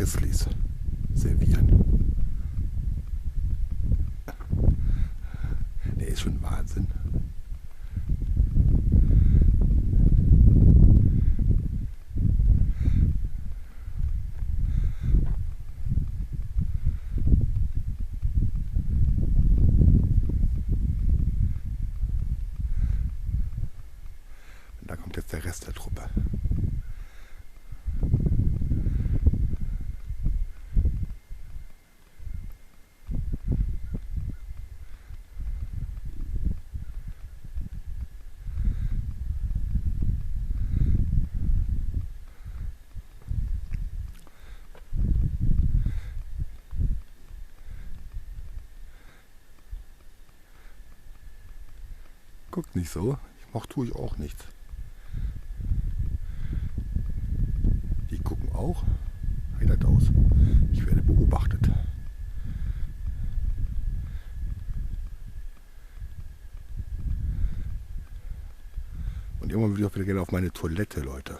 Christlis servieren. Der ist schon Wahnsinn. Und da kommt jetzt der Rest der Truppe. Guckt nicht so, tue ich auch nichts. Die gucken auch. Heidert aus. Ich werde beobachtet. Und irgendwann will ich auch wieder gerne auf meine Toilette, Leute.